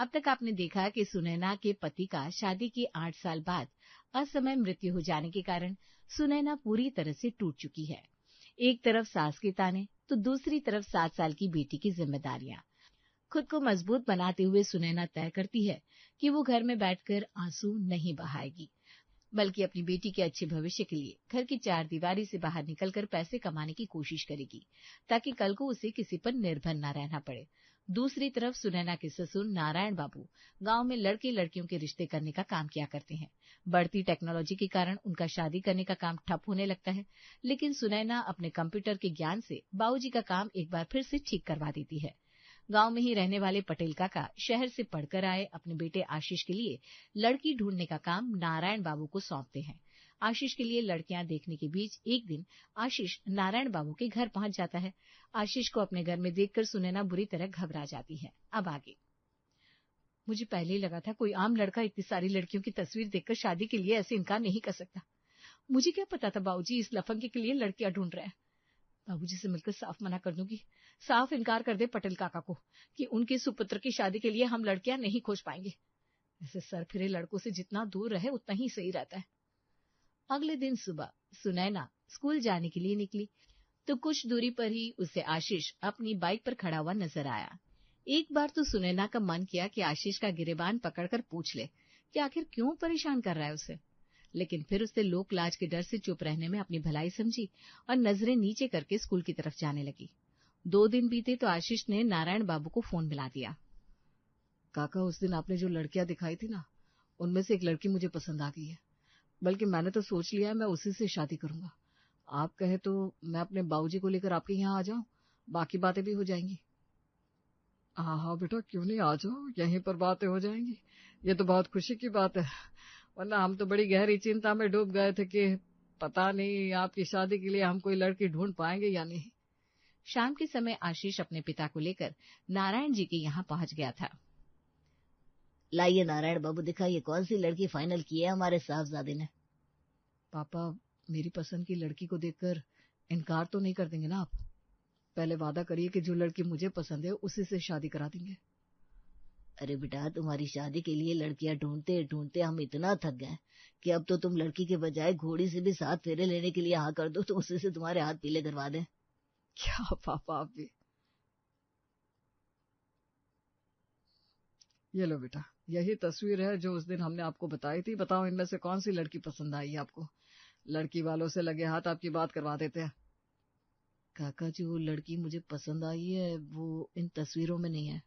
अब तक आपने देखा कि सुनैना के पति का शादी के 8 साल बाद असमय मृत्यु हो जाने के कारण सुनैना पूरी तरह से टूट चुकी है। एक तरफ सास के ताने तो दूसरी तरफ 7 साल की बेटी की जिम्मेदारियां। खुद को मजबूत बनाते हुए सुनैना तय करती है कि वो घर में बैठकर आंसू नहीं बहाएगी, बल्कि अपनी बेटी के अच्छे भविष्य के लिए घर की चारदीवारी से बाहर निकलकर पैसे कमाने की कोशिश करेगी, ताकि कल को उसे किसी पर निर्भर न रहना पड़े। दूसरी तरफ सुनैना के ससुर नारायण बाबू गांव में लड़के लड़कियों के रिश्ते करने का काम किया करते हैं। बढ़ती टेक्नोलॉजी के कारण उनका शादी करने का काम ठप होने लगता है, लेकिन सुनैना अपने कंप्यूटर के ज्ञान से बाबूजी का काम एक बार फिर से ठीक करवा देती है। गांव में ही रहने वाले पटेल काका शहर से पढ़कर आए अपने बेटे आशीष के लिए लड़की ढूंढने का काम नारायण बाबू को सौंपते हैं। आशीष के लिए लड़कियां देखने के बीच एक दिन आशीष नारायण बाबू के घर पहुंच जाता है। आशीष को अपने घर में देखकर सुनैना बुरी तरह घबरा जाती है। अब आगे। मुझे पहले ही लगा था कोई आम लड़का इतनी सारी लड़कियों की तस्वीर देखकर शादी के लिए ऐसे इनकार नहीं कर सकता। मुझे क्या पता था बाबूजी इस लफंगे के लिए लड़कियां ढूंढ रहे हैं। बाबूजी से मिलकर साफ मना कर दूंगी, साफ इनकार कर दे पटेल काका को कि उनके सुपुत्र की शादी के लिए हम लड़कियां नहीं खोज पाएंगे। ऐसे सरफिरे लड़कों से जितना दूर रहे उतना ही सही रहता है। अगले दिन सुबह सुनैना स्कूल जाने के लिए निकली तो कुछ दूरी पर ही उसे आशीष अपनी बाइक पर खड़ा हुआ नजर आया। एक बार तो सुनैना का मन किया कि आशीष का गिरेबान पकड़कर पूछ ले कि आखिर क्यों परेशान कर रहा है उसे, लेकिन फिर उसने लोक लाज के डर से चुप रहने में अपनी भलाई समझी और नजरें नीचे करके स्कूल की तरफ जाने लगी। 2 दिन बीते तो आशीष ने नारायण बाबू को फोन मिला दिया। काका, उस दिन आपने जो लड़कियां दिखाई थी ना, उनमें से एक लड़की मुझे पसंद आ गई है। बल्कि मैंने तो सोच लिया है मैं उसी से शादी करूंगा। आप कहे तो मैं अपने बाबूजी को लेकर आपके यहाँ आ जाऊं, बाकी बातें भी हो जाएंगी। हाँ बेटा, क्यों नहीं, आ जाओ, यहीं पर बातें हो जाएंगी। ये तो बहुत खुशी की बात है, वरना हम तो बड़ी गहरी चिंता में डूब गए थे कि पता नहीं आपकी शादी के लिए हम कोई लड़की ढूंढ पाएंगे या नहीं। शाम के समय आशीष अपने पिता को लेकर नारायण जी के यहाँ पहुंच गया था। लाइए नारायण बाबू, दिखाइए कौन सी लड़की फाइनल की है हमारे साहबजादे ने। पापा, मेरी पसंद की लड़की को देखकर इनकार तो नहीं कर देंगे ना आप? पहले वादा करिए कि जो लड़की मुझे पसंद है उसी से शादी करा देंगे। अरे बेटा, तुम्हारी शादी के लिए लड़कियां ढूंढते ढूंढते हम इतना थक गए कि अब तो तुम लड़की के बजाय घोड़ी से भी 7 फेरे लेने के लिए हाँ कर दो तो उसी से तुम्हारे हाथ पीले करवा दें। क्या पापा, आप भी। ये लो बेटा, यही तस्वीर है जो उस दिन हमने आपको बताई थी। बताओ इनमें से कौन सी लड़की पसंद आई आपको? लड़की वालों से लगे हाथ आपकी बात करवा देते हैं। काका जी, वो लड़की मुझे पसंद आई है, वो इन तस्वीरों में नहीं है।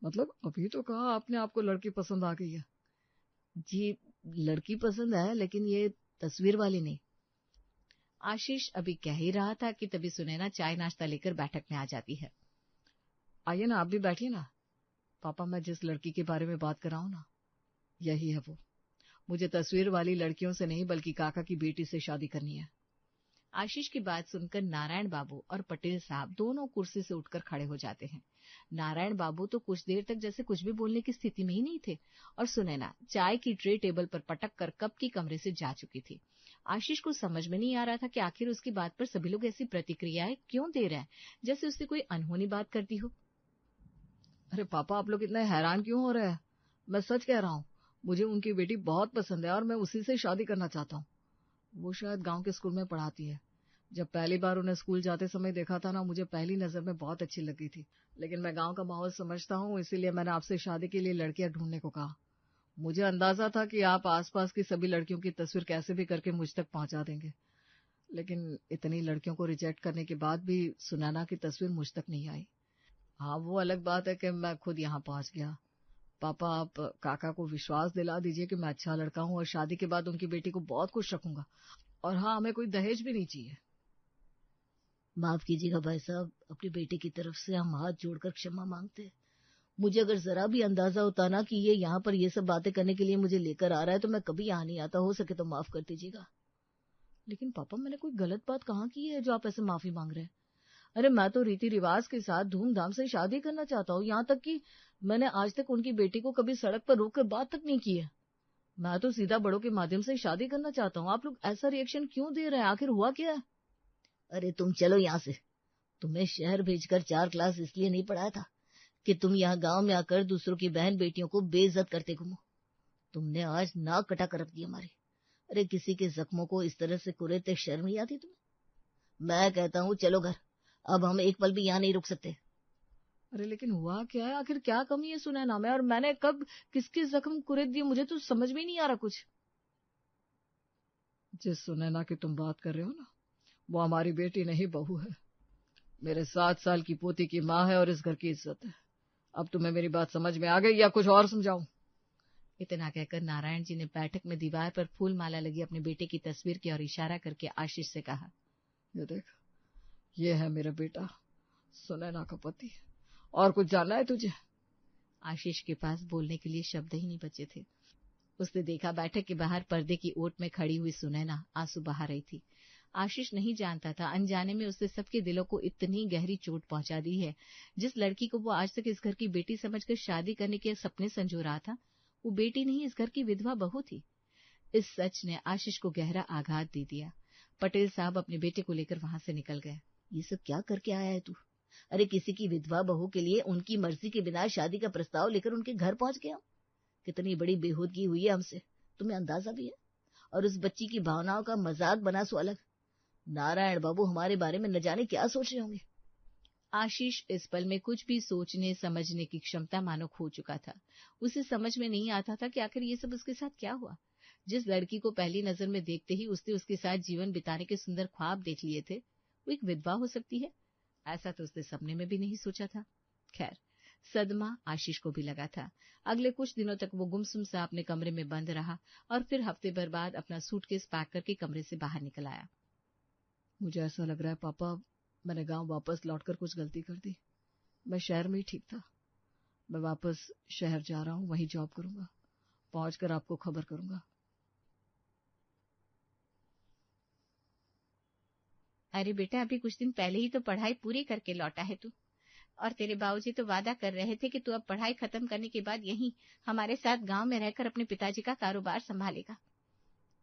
मतलब अभी तो कहा आपने आपको लड़की पसंद आ गई है। जी, लड़की पसंद है, लेकिन ये तस्वीर वाली नहीं। आशीष अभी कह ही रहा था कि तभी सुनैना चाय नाश्ता लेकर बैठक में आ जाती है। आइए ना, आप भी बैठिए ना। पापा, मैं जिस लड़की के बारे में बात कर रहा हूं ना, यही है वो। मुझे तस्वीर वाली लड़कियों से नहीं बल्कि काका की बेटी से शादी करनी है। आशीष की बात सुनकर नारायण बाबू और पटेल साहब दोनों कुर्सी से उठकर खड़े हो जाते हैं। नारायण बाबू तो कुछ देर तक जैसे कुछ भी बोलने की स्थिति में ही नहीं थे और सुनैना चाय की ट्रे टेबल पर पटक कर कब की कमरे से जा चुकी थी। आशीष को समझ में नहीं आ रहा था कि आखिर उसकी बात पर सभी लोग ऐसी प्रतिक्रियाएं क्यों दे रहे हैं, जैसे उससे कोई अनहोनी बात करती हो। अरे पापा, आप लोग इतने हैरान क्यों हो रहे हैं? मैं सच कह रहा हूँ, मुझे उनकी बेटी बहुत पसंद है और मैं उसी से शादी करना चाहता हूँ। वो शायद गांव के स्कूल में पढ़ाती है। जब पहली बार उन्हें स्कूल जाते समय देखा था ना, मुझे पहली नजर में बहुत अच्छी लगी थी। लेकिन मैं गांव का माहौल समझता हूँ, इसीलिए मैंने आपसे शादी के लिए लड़कियां ढूंढने को कहा। मुझे अंदाजा था कि आप आसपास की सभी लड़कियों की तस्वीर कैसे भी करके मुझ तक पहुंचा देंगे, लेकिन इतनी लड़कियों को रिजेक्ट करने के बाद भी सुनैना की तस्वीर मुझ तक नहीं आई। हाँ, वो अलग बात है कि मैं खुद यहाँ पहुंच गया। पापा, आप काका को विश्वास दिला दीजिए कि मैं अच्छा लड़का हूँ और शादी के बाद उनकी बेटी को बहुत खुश रखूंगा। और हाँ, हमें कोई दहेज भी नहीं चाहिए। माफ कीजिएगा भाई साहब, अपनी बेटी की तरफ से हम हाथ जोड़कर क्षमा मांगते हैं। मुझे अगर जरा भी अंदाजा होता ना कि ये यहाँ पर ये सब बातें करने के लिए मुझे लेकर आ रहा है तो मैं कभी यहाँ नहीं आता। हो सके तो माफ कर दीजिएगा। लेकिन पापा, मैंने कोई गलत बात कहाँ की है जो आप ऐसे माफी मांग रहे हैं? अरे मैं तो रीति रिवाज के साथ धूमधाम से शादी करना चाहता हूँ। यहाँ तक कि मैंने आज तक उनकी बेटी को कभी सड़क पर रोक कर बात तक नहीं की है। मैं तो सीधा बड़ों के माध्यम से शादी करना चाहता हूँ। आप लोग ऐसा रिएक्शन क्यों दे रहे हैं? आखिर हुआ क्या है? अरे तुम चलो यहाँ से। तुम्हें शहर भेजकर 4 क्लास इसलिए नहीं पढ़ाया था कि तुम यहाँ गांव में आकर दूसरों की बहन बेटियों को बेइज्जत करते घूमो। तुमने आज नाक कटा कर रख दी हमारी। अरे किसी के जख्मों को इस तरह से कुरेदते शर्म नहीं आती तुम्हें? मैं कहता हूँ चलो घर, अब हम एक पल भी यहाँ नहीं रुक सकते। अरे लेकिन हुआ क्या है? आखिर क्या कमी है सुनैना में? और मैंने कब किसके जख्म कुरेद दिए? मुझे तो समझ में नहीं आ रहा कुछ। जिस सुनैना की तुम बात कर रहे हो ना, वो हमारी बेटी नहीं बहू है। मेरे 7 साल की पोती की माँ है और इस घर की इज्जत है। अब तुम्हें मेरी बात समझ में आ गई या कुछ और समझाऊं? इतना कहकर नारायण जी ने बैठक में दीवार पर फूल माला लगी अपने बेटे की तस्वीर की ओर इशारा करके आशीष से कहा, ये देख, ये है मेरा बेटा सुनैना का पति। और कुछ जानना है तुझे? आशीष के पास बोलने के लिए शब्द ही नहीं बचे थे। उसने देखा बैठक के बाहर पर्दे की ओट में खड़ी हुई सुनैना आंसू बहा रही थी। आशीष नहीं जानता था अनजाने में उसने सबके दिलों को इतनी गहरी चोट पहुंचा दी है। जिस लड़की को वो आज तक इस घर की बेटी समझकर शादी करने के सपने संजो रहा था, वो बेटी नहीं इस घर की विधवा बहू थी। इस सच ने आशीष को गहरा आघात दे दिया। पटेल साहब अपने बेटे को लेकर वहां से निकल गए। ये सब क्या करके आया है तू? अरे किसी की विधवा बहू के लिए उनकी मर्जी के बिना शादी का प्रस्ताव लेकर उनके घर पहुंच गया। कितनी बड़ी बेहूदगी हुई है हमसे, तुम्हें अंदाजा भी है? और उस बच्ची की भावनाओं का मजाक बना सो अलग। नारायण बाबू हमारे बारे में न जाने क्या सोच रहे होंगे। आशीष इस पल में कुछ भी सोचने समझने की क्षमता मानो खो चुका था। उसे समझ में नहीं आता था कि आखिर ये सब उसके साथ क्या हुआ। जिस लड़की को पहली नजर में देखते ही उसने उसके साथ जीवन बिताने के सुंदर ख्वाब देख लिए थे, वो एक विधवा हो सकती है, ऐसा तो उसने सपने में भी नहीं सोचा था। खैर, सदमा आशीष को भी लगा था। अगले कुछ दिनों तक वो गुमसुम सा अपने कमरे में बंद रहा और फिर हफ्ते भर बाद अपना सूटकेस पैक करके कमरे से बाहर निकल आया। मुझे ऐसा लग रहा है पापा, मैंने गांव वापस लौटकर कुछ गलती कर दी। मैं शहर में ही ठीक था। मैं वापस शहर जा रहा हूँ, वहीं जॉब करूंगा। पहुंचकर आपको खबर करूंगा। अरे बेटा, अभी कुछ दिन पहले ही तो पढ़ाई पूरी करके लौटा है तू, और तेरे बाबूजी तो वादा कर रहे थे कि तू अब पढ़ाई खत्म करने के बाद यहीं हमारे साथ गांव में रहकर अपने पिताजी का कारोबार संभालेगा।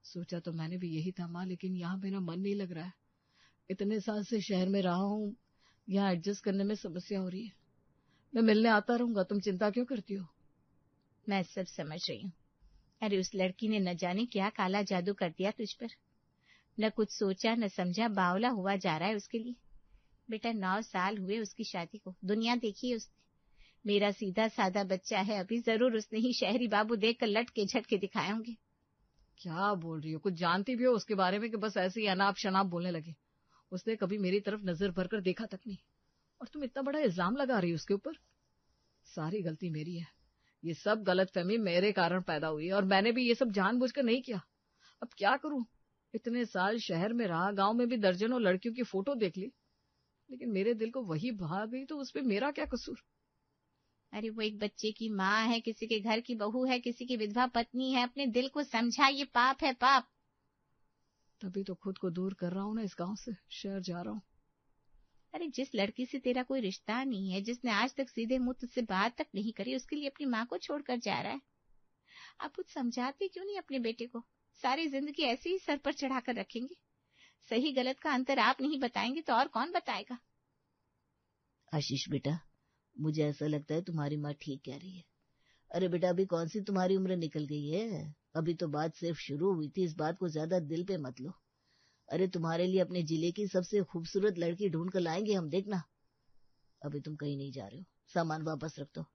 सोचा तो मैंने भी यही था माँ, लेकिन यहाँ मेरा मन नहीं लग रहा है। इतने साल से शहर में रहा हूँ, यहाँ एडजस्ट करने में समस्या हो रही है। मैं मिलने आता रहूंगा, तुम चिंता क्यों करती हो? मैं सब समझ रही हूँ। अरे उस लड़की ने न जाने क्या काला जादू कर दिया तुझ पर। न कुछ सोचा न समझा, बावला हुआ जा रहा है उसके लिए। बेटा 9 साल हुए उसकी शादी को, दुनिया देखी है उसने। मेरा सीधा सादा बच्चा है अभी, जरूर उसने ही शहरी बाबू देखकर लटके झटके दिखाए होंगे। क्या बोल रही हो? कुछ जानती भी हो उसके बारे में कि बस ऐसे ही अनाप शनाप बोलने लगे? उसने कभी मेरी तरफ नजर भरकर देखा तक नहीं, और तुम इतना बड़ा इल्जाम लगा रही हो उसके ऊपर। सारी गलती मेरी है। ये सब गलतफहमी मेरे कारण पैदा हुई है और मैंने भी ये सब जानबूझकर नहीं किया। अब क्या करूं? इतने साल शहर में रहा, गांव में भी दर्जनों लड़कियों की फोटो देख ली, लेकिन मेरे दिल को वही भा गई, तो उसमें मेरा क्या कसूर? अरे वो एक बच्चे की माँ है, किसी के घर की बहू है, किसी की विधवा पत्नी है। अपने दिल को समझा, ये पाप है, पाप। तभी तो खुद को दूर कर रहा हूं ना, इस गांव से शहर जा रहा हूं। अरे जिस लड़की से तेरा कोई रिश्ता नहीं है, जिसने आज तक सीधे मुंह तुझसे बात तक नहीं करी, उसके लिए अपनी माँ को छोड़कर जा रहा है। आप कुछ समझाते क्यों नहीं अपने बेटे को? सारी जिंदगी ऐसे ही सर पर चढ़ाकर रखेंगे? सही गलत का अंतर आप नहीं बताएंगे तो और कौन बताएगा? आशीष बेटा, मुझे ऐसा लगता है तुम्हारी माँ ठीक कह रही है। अरे बेटा, अभी कौन सी तुम्हारी उम्र निकल गई है? अभी तो बात सिर्फ शुरू हुई थी, इस बात को ज्यादा दिल पे मत लो। अरे तुम्हारे लिए अपने जिले की सबसे खूबसूरत लड़की ढूंढ कर लाएंगे हम, देखना। अभी तुम कहीं नहीं जा रहे हो, सामान वापस रख दो,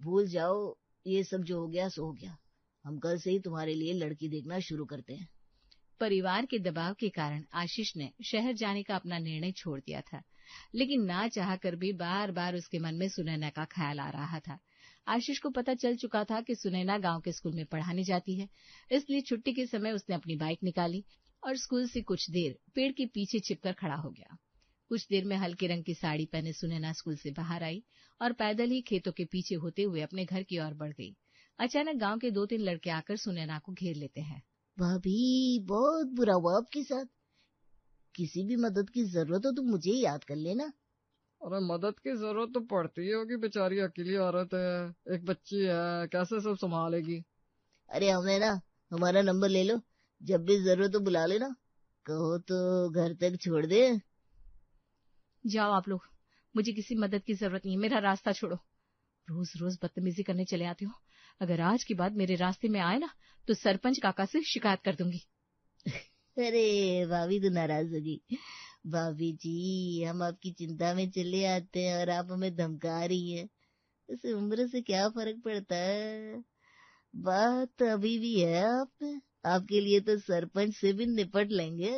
भूल जाओ ये सब जो हो गया सो हो गया। हम कल से ही तुम्हारे लिए लड़की देखना शुरू करते हैं। परिवार के दबाव के कारण आशीष ने शहर जाने का अपना निर्णय छोड़ दिया था, लेकिन ना चाहकर भी बार बार उसके मन में सुनैना का ख्याल आ रहा था। आशीष को पता चल चुका था कि सुनैना गांव के स्कूल में पढ़ाने जाती है, इसलिए छुट्टी के समय उसने अपनी बाइक निकाली और स्कूल से कुछ देर पेड़ के पीछे छिपकर खड़ा हो गया। कुछ देर में हल्के रंग की साड़ी पहने सुनैना स्कूल से बाहर आई और पैदल ही खेतों के पीछे होते हुए अपने घर की ओर बढ़ गई। अचानक गांव के 2-3 लड़के आकर सुनैना को घेर लेते हैं। भाभी, बहुत बुरा हुआ आपके साथ। किसी भी मदद की जरूरत हो तो मुझे ही याद कर लेना। अरे मदद की जरूरत तो पड़ती है होगी, बेचारी अकेली औरत है, एक बच्ची है, कैसे सब संभालेगी? अरे हमें ना हमारा नंबर ले लो, जब भी जरूरत हो बुला लेना, कहो तो घर तक छोड़ दे। जाओ आप लोग, मुझे किसी मदद की जरूरत नहीं है, मेरा रास्ता छोड़ो। रोज रोज बदतमीजी करने चले आती हो। अगर आज के बाद मेरे रास्ते में आए ना तो सरपंच काका से शिकायत कर दूंगी। अरे भाभी तो नाराज होगी। भाभी जी, हम आपकी चिंता में चले आते हैं और आप हमें धमका रही है। उसे उम्र से क्या फर्क पड़ता है, बात तो अभी भी है आप में। आपके लिए तो सरपंच से भी निपट लेंगे।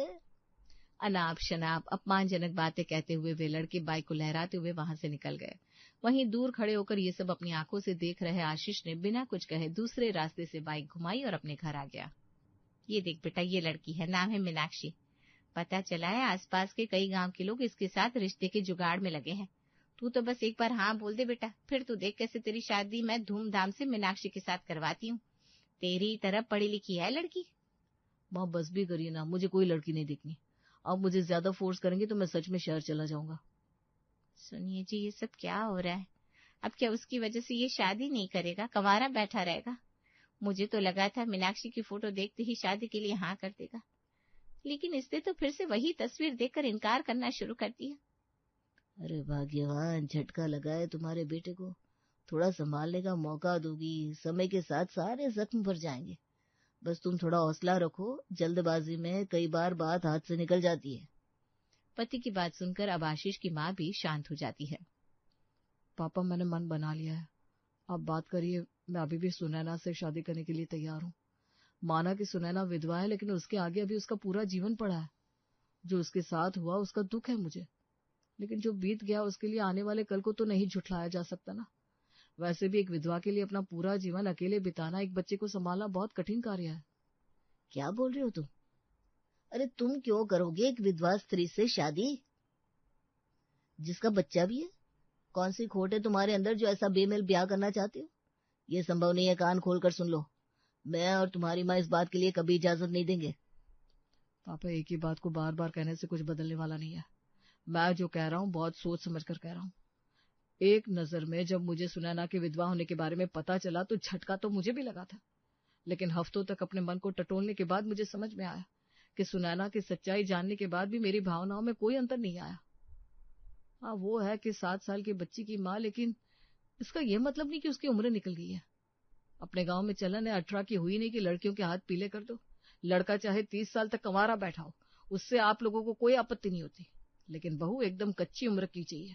अनाप शनाप अपमानजनक बातें कहते हुए वे लड़के बाइक को लहराते हुए वहां से निकल गए। वहीं दूर खड़े होकर ये सब अपनी आंखों से देख रहे आशीष ने बिना कुछ कहे दूसरे रास्ते से बाइक घुमाई और अपने घर आ गया। ये देख बेटा, ये लड़की है, नाम है मीनाक्षी। पता चला है आसपास के कई गांव के लोग इसके साथ रिश्ते के जुगाड़ में लगे हैं। तू तो बस एक बार हाँ बोल दे बेटा, फिर तू देख कैसे तेरी शादी मैं धूमधाम से मीनाक्षी के साथ करवाती हूँ। तेरी तरह पढ़ी लिखी है लड़की। माँ बस भी करिए ना, मुझे कोई लड़की नहीं देखनी। आप मुझे ज्यादा फोर्स करेंगे तो मैं सच में शहर चला जाऊंगा। सुनिए जी, ये सब क्या हो रहा है? अब क्या उसकी वजह से ये शादी नहीं करेगा, कंवारा बैठा रहेगा? मुझे तो लगा था मीनाक्षी की फोटो देखते ही शादी के लिए हाँ कर देगा, लेकिन इसने तो फिर से वही तस्वीर देखकर इनकार करना शुरू कर दिया। अरे भाग्यवान, झटका लगा है तुम्हारे बेटे को। थोड़ा संभालने का मौका दोगी, समय के साथ सारे जख्म भर जाएंगे। बस तुम थोड़ा हौसला रखो, जल्दबाजी में कई बार बात हाथ से निकल जाती है। पति की बात सुनकर अब आशीष की माँ भी शांत हो जाती है। पापा, मैंने मन बना लिया है, आप बात करिए। मैं अभी भी सुनैना से शादी करने के लिए तैयार हूँ। माना कि सुनैना विधवा है, लेकिन उसके आगे अभी उसका पूरा जीवन पड़ा है। जो उसके साथ हुआ उसका दुख है मुझे, लेकिन जो बीत गया उसके लिए आने वाले कल को तो नहीं झुठलाया जा सकता ना। वैसे भी एक विधवा के लिए अपना पूरा जीवन अकेले बिताना, एक बच्चे को संभालना बहुत कठिन कार्य है। क्या बोल रहे हो तुम? अरे तुम क्यों करोगे एक विधवा स्त्री से शादी, जिसका बच्चा भी है? कौन सी खोट है तुम्हारे अंदर जो ऐसा बेमेल ब्याह करना चाहती हो? ये संभव नहीं है, कान खोलकर सुन लो। मैं और तुम्हारी माँ इस बात के लिए कभी इजाजत नहीं देंगे। पापा, एक ही बात को बार बार कहने से कुछ बदलने वाला नहीं है। मैं जो कह रहा हूँ बहुत सोच समझ कर कह रहा हूँ। एक नजर में जब मुझे सुनैना के विधवा होने के बारे में पता चला तो झटका तो मुझे भी लगा था, लेकिन हफ्तों तक अपने मन को टटोलने के बाद मुझे समझ में आया कि सुनैना की सच्चाई जानने के बाद भी मेरी भावनाओं में कोई अंतर नहीं आया। हाँ, वो है कि 7 साल की बच्ची की माँ, लेकिन इसका यह मतलब नहीं कि उसकी उम्र निकल गई है। अपने गांव में चलन है 18 की हुई नहीं कि लड़कियों के हाथ पीले कर दो। लड़का चाहे 30 साल तक कंवारा बैठा हो, उससे आप लोगों को कोई आपत्ति नहीं होती, लेकिन बहू एकदम कच्ची उम्र की चाहिए।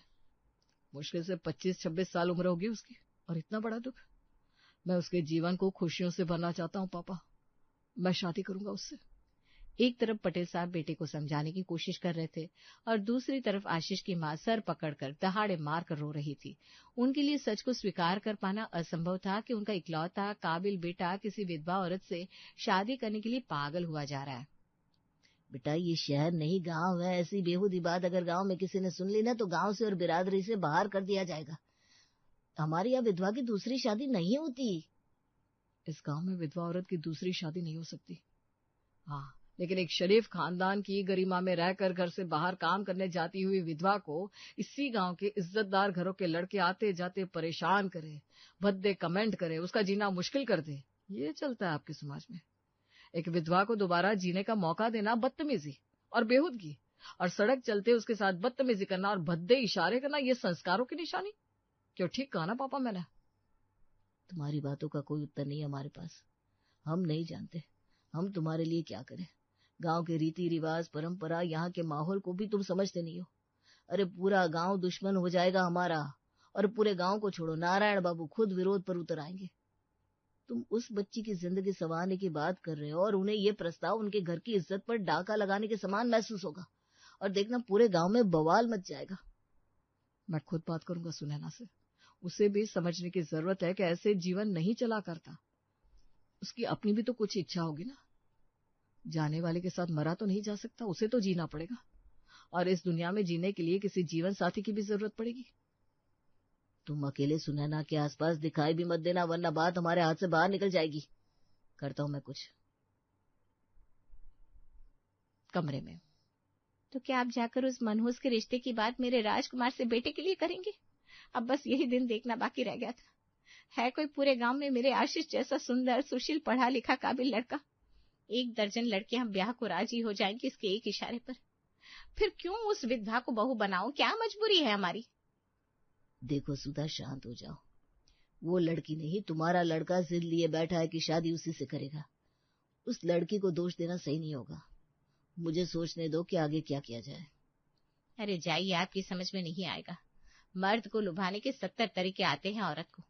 मुश्किल से 25-26 साल उम्र होगी उसकी, और इतना बड़ा दुख। मैं उसके जीवन को खुशियों से भरना चाहता हूँ पापा। मैं शादी करूंगा उससे। एक तरफ पटेल साहब बेटे को समझाने की कोशिश कर रहे थे और दूसरी तरफ आशीष की माँ सर पकड़कर दहाड़े मार कर रो रही थी। उनके लिए सच को स्वीकार कर पाना असंभव था कि उनका इकलौता काबिल बेटा किसी विधवा औरत से शादी करने के लिए पागल हुआ जा रहा है। बेटा, ये शहर नहीं गांव है। ऐसी बेहूदी बात अगर गांव में किसी ने सुन ली ना तो गांव से और बिरादरी से बाहर कर दिया जाएगा। हमारे यहाँ विधवा की दूसरी शादी नहीं होती। इस गांव में विधवा औरत की दूसरी शादी नहीं हो सकती। हाँ, लेकिन एक शरीफ खानदान की गरिमा में रहकर घर से बाहर काम करने जाती हुई विधवा को इसी गांव के इज्जतदार घरों के लड़के आते जाते परेशान करे, भद्दे कमेंट करे, उसका जीना मुश्किल कर दे, ये चलता है आपके समाज में। एक विधवा को दोबारा जीने का मौका देना बदतमीजी और बेहूदगी, और सड़क चलते उसके साथ बदतमीजी करना और भद्दे इशारे करना, ये संस्कारों की निशानी। क्यों, ठीक कहा ना पापा मैंने? तुम्हारी बातों का कोई उत्तर नहीं है हमारे पास। हम नहीं जानते हम तुम्हारे लिए क्या करें। गांव के रीति रिवाज, परंपरा, यहाँ के माहौल को भी तुम समझते नहीं हो। अरे पूरा गांव दुश्मन हो जाएगा हमारा, और पूरे गांव को छोड़ो, नारायण बाबू खुद विरोध पर उतर आएंगे। तुम उस बच्ची की जिंदगी संवारने की बात कर रहे हो और उन्हें ये प्रस्ताव उनके घर की इज्जत पर डाका लगाने के समान महसूस होगा, और देखना पूरे गांव में बवाल मच जाएगा। मैं खुद बात करूंगा सुनैना से। उसे भी समझने की जरूरत है कि ऐसे जीवन नहीं चला करता। उसकी अपनी भी तो कुछ इच्छा होगी ना। जाने वाले के साथ मरा तो नहीं जा सकता, उसे तो जीना पड़ेगा, और इस दुनिया में जीने के लिए किसी जीवन साथी की भी जरूरत पड़ेगी। तुम अकेले सुनैना के आसपास दिखाई भी मत देना, वरना बात हमारे हाथ से बाहर निकल जाएगी। करता हूं मैं कुछ। कमरे में तो क्या आप जाकर उस मनहूस के रिश्ते की बात मेरे राजकुमार से बेटे के लिए करेंगे? अब बस यही दिन देखना बाकी रह गया था। है कोई पूरे गांव में मेरे आशीष जैसा सुंदर, सुशील, पढ़ा लिखा, काबिल लड़का? 1 दर्जन लड़कियां ब्याह को राजी हो जाएंगी इसके एक इशारे पर। फिर क्यों उस विधवा को बहू बनाओ? क्या मजबूरी है हमारी? देखो सुधा, शांत हो जाओ। वो लड़की नहीं, तुम्हारा लड़का जिद लिए बैठा है कि शादी उसी से करेगा। उस लड़की को दोष देना सही नहीं होगा। मुझे सोचने दो कि आगे क्या किया जाए। अरे जाइए, आपकी समझ में नहीं आएगा। मर्द को लुभाने के 70 तरीके आते हैं औरत को,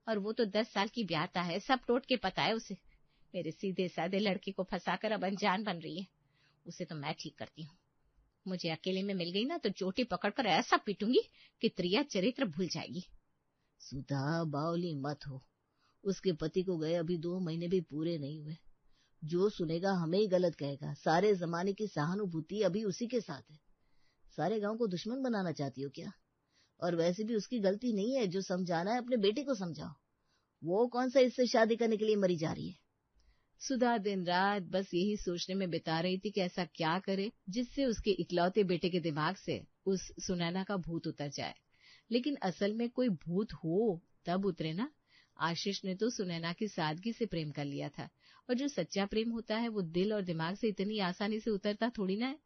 और वो तो 10 साल की ब्याता है, सब टोट के पता है उसे। मेरे सीधे साधे लड़के को फंसाकर अब अनजान बन रही है। उसे तो मैं ठीक करती हूँ। मुझे अकेले में मिल गई ना तो चोटी पकड़कर ऐसा पीटूंगी कि त्रिया चरित्र भूल जाएगी। सुधा, बावली मत हो। उसके पति को गए अभी 2 महीने भी पूरे नहीं हुए। जो सुनेगा हमें ही गलत कहेगा। सारे जमाने की सहानुभूति अभी उसी के साथ है। सारे गांव को दुश्मन बनाना चाहती हो क्या? और वैसे भी उसकी गलती नहीं है। जो समझाना है अपने बेटे को समझाओ। वो कौन सा इससे शादी करने के लिए मरी जा रही है? सुधा दिन रात बस यही सोचने में बिता रही थी कि ऐसा क्या करे जिससे उसके इकलौते बेटे के दिमाग से उस सुनैना का भूत उतर जाए। लेकिन असल में कोई भूत हो तब उतरे ना। आशीष ने तो सुनैना की सादगी से प्रेम कर लिया था, और जो सच्चा प्रेम होता है वो दिल और दिमाग से इतनी आसानी से उतरता थोड़ी ना है।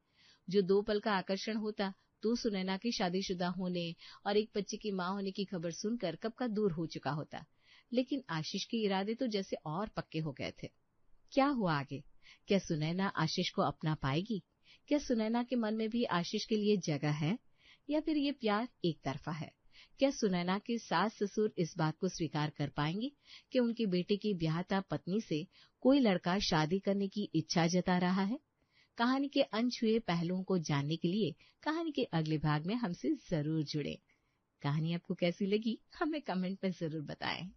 जो 2 पल का आकर्षण होता तो सुनैना की शादीशुदा होने और एक बच्चे की मां होने की खबर सुनकर कब का दूर हो चुका होता। लेकिन आशीष के इरादे तो जैसे और पक्के हो गए थे। क्या हुआ आगे? क्या सुनैना आशीष को अपना पाएगी? क्या सुनैना के मन में भी आशीष के लिए जगह है, या फिर ये प्यार एक तरफा है? क्या सुनैना के सास ससुर इस बात को स्वीकार कर पाएंगे कि उनकी बेटे की ब्याहता पत्नी से कोई लड़का शादी करने की इच्छा जता रहा है? कहानी के अनछुए पहलुओं को जानने के लिए कहानी के अगले भाग में हमसे जरूर जुड़े। कहानी आपको कैसी लगी हमें कमेंट में जरूर बताएं।